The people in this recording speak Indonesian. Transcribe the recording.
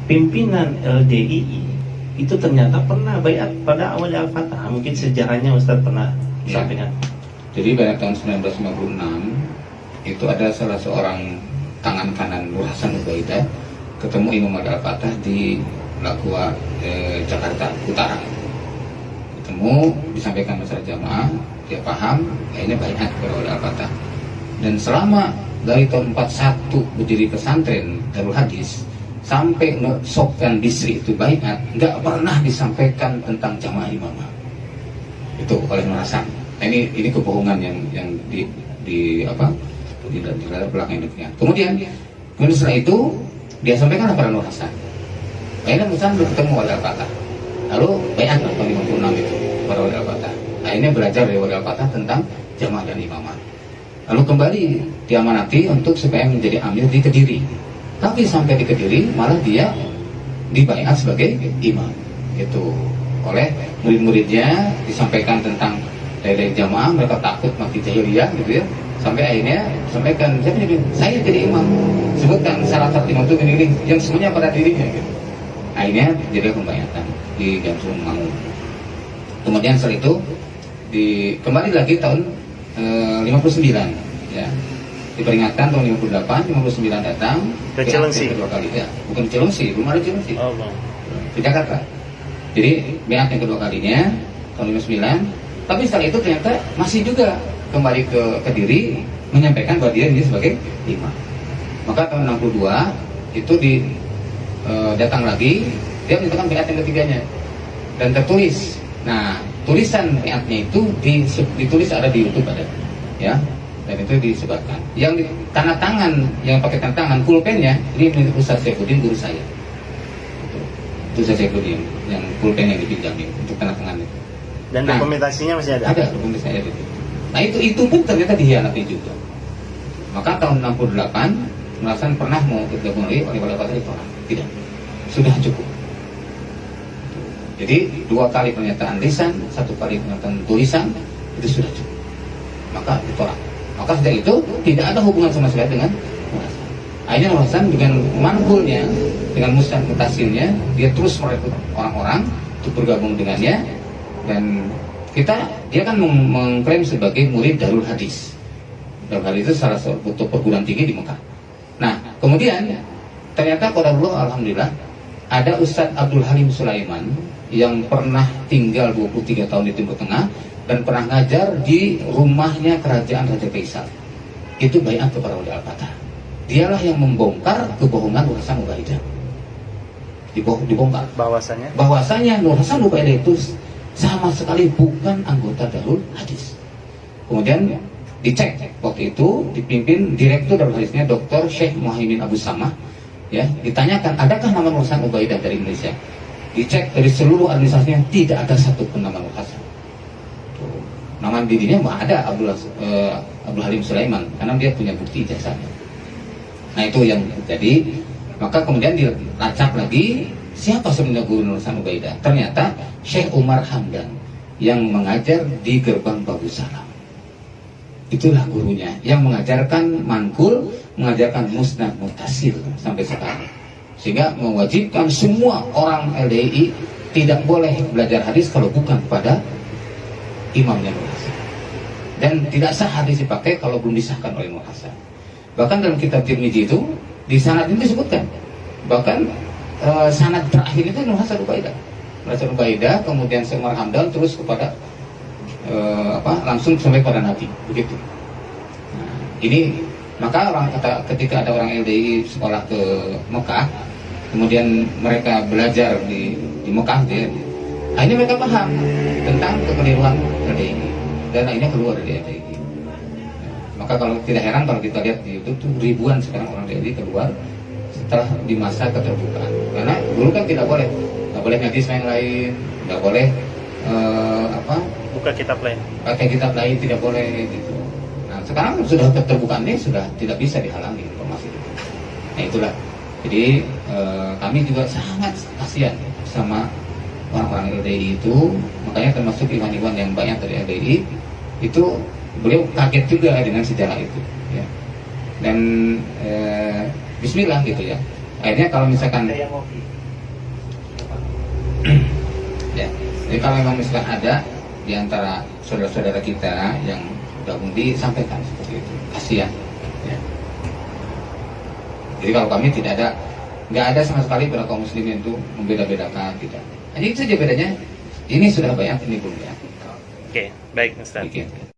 pimpinan LDII itu ternyata pernah bayat pada awal Al-Fatah. Mungkin sejarahnya Ustaz pernah sampaikan. Jadi pada tahun 1956 itu ada salah seorang tangan kanan Nur Hasan Ubaidah ketemu Imam Al-Fatah di Lakua Jakarta Utara. Ketemu, disampaikan masalah jamaah, dia paham, akhirnya bayat kepada Al-Fatah. Dan selama dari tahun 41 berdiri pesantren Darul Hadis sampai Sofyan Bisri itu bayat, nggak pernah disampaikan tentang jamaah imamah itu oleh Nur Hasan. Nah, ini kebohongan yang di belakang hidupnya. Kemudian setelah itu dia sampaikan kepada Nur Hasan. Akhirnya Nur Hasan bertemu oleh Al-Fatah. Lalu bayat tahun 56 itu kepada Wali Al-Fatah. Akhirnya belajar dari Wali Al-Fatah tentang jamaah dan imamah. Lalu kembali diamanati untuk supaya menjadi amir di Kediri. Tapi sampai di Kediri malah dia dibayat sebagai imam. Itu oleh murid-muridnya, disampaikan tentang dari jamaah, mereka takut mati jahiliyah gitu ya. Sampai akhirnya sampaikan, saya jadi imam. Sebutkan syarat imam itu gini-gini yang semuanya pada dirinya gitu. Akhirnya jadi pembayatan di Gamsul Mangu. Kemudian setelah itu kembali lagi tahun 59 ya. Diperingatkan tahun 58, 59 datang ke Cilengsi kedua kali ya. Bukan Cilengsi, belum ada Cilengsi. Oh, bang. Di Jakarta. Jadi bayat yang kedua kalinya tahun 59, tapi setelah itu ternyata masih juga kembali ke Kediri menyampaikan bahwa dia ini sebagai imam. Maka tahun 62 itu datang lagi, dia menyatakan bayat yang ketiganya dan tertulis. Nah, tulisan bayatnya itu ditulis ada di YouTube ada, ya, dan itu disebarkan. Yang tanda tangan, yang pakai tanda tangan, pulpennya ini milik Ustaz Saifuddin, guru saya. Itu Ustaz Saifuddin yang pulpen yang dipinjami untuk tanda tangan itu. Dan dokumentasinya masih ada? Ada dokumentasinya itu. Nah itu pun ternyata dihianati juga. Maka tahun 68 Nur Hasan pernah mau bergabung oleh Wali Al-Fatah ditolak. Tidak, sudah cukup. Jadi 2 kali pernyataan lisan, 1 kali pernyataan tulisan itu sudah cukup. Maka ditolak. Maka sejak itu tidak ada hubungan sama sekali dengan Nur Hasan. Akhirnya Nur Hasan dengan manhulnya, dengan mutasilnya, dia terus merekrut orang-orang untuk bergabung dengannya. Dan dia kan mengklaim sebagai murid Darul Hadis. Darul Hadis itu salah satu perguruan tinggi di Mekah. Nah, kemudian ternyata qadarullah, alhamdulillah, ada Ustadz Abdul Halim Sulaiman yang pernah tinggal 23 tahun di Timur Tengah dan pernah ngajar di rumahnya kerajaan Raja Faisal. Itu bayat kepada Wali Al-Fatah. Dialah yang membongkar kebohongan Nur Hasan Ubaidah. Dibongkar bahwasanya Nur Hasan Ubaidah itu sama sekali bukan anggota Darul Hadis. Kemudian dicek waktu itu dipimpin direktur Darul Hadisnya Dr. Syekh Muhaimin Abu Samah, ya, ditanyakan adakah nama Nur Hasan Ubaidah dari Indonesia. Dicek dari seluruh administrasinya tidak ada satupun nama Nur Hasan. Nama dirinya nggak ada, Abdul Halim Sulaiman, karena dia punya bukti ijazahnya. Nah itu yang terjadi. Maka kemudian dilacak lagi siapa sebenarnya guru Nur Hasan Ubaidah. Ternyata Syekh Umar Hamdan yang mengajar di Gerbang Bagus Salam. Itulah gurunya yang mengajarkan manqul, mengajarkan musnad mutasil sampai sekarang. Sehingga mewajibkan semua orang LDI tidak boleh belajar hadis kalau bukan pada imamnya Nur Hasan. Dan tidak sah hadis dipakai kalau belum disahkan oleh Nur Hasan. Bahkan dalam kitab Tirmidzi itu di sanad ini disebutkan, bahkan sanad terakhir itu Nur Hasan Ubaidah. Nur Hasan Ubaidah, kemudian Syekh Umar Hamdan, terus kepada langsung sampai pada Nabi, begitu. Nah, ini maka ketika ada orang LDI sekolah ke Mekah, kemudian mereka belajar di Mekah, akhirnya mereka paham tentang kekeliruan LDI dan akhirnya keluar dari LDI. Maka kalau tidak heran kalau kita lihat di YouTube tuh ribuan sekarang orang LDI keluar setelah di masa keterbukaan. Karena dulu kan nggak boleh hadis yang lain, nggak boleh buka kitab lain, tidak boleh gitu. Nah sekarang sudah keterbukaan ini sudah tidak bisa dihalangi informasi itu. Nah itulah. Jadi kami juga sangat kasihan sama orang-orang LDI itu. Makanya termasuk iwan-iwan yang banyak dari LDI itu, beliau kaget juga dengan sejarah itu, ya. Dan Bismillah gitu ya. Akhirnya kalau misalkan Ya. Jadi kalau memang misalkan ada di antara saudara-saudara kita yang gabung, disampaikan seperti itu. Kasihan. Ya. Jadi kalau kami nggak ada sama sekali pada kaum muslimin itu membeda-bedakan, tidak. Hanya itu saja bedanya. Ini sudah bayat, ini belum ya. Oke, baik Ustaz. Demikian.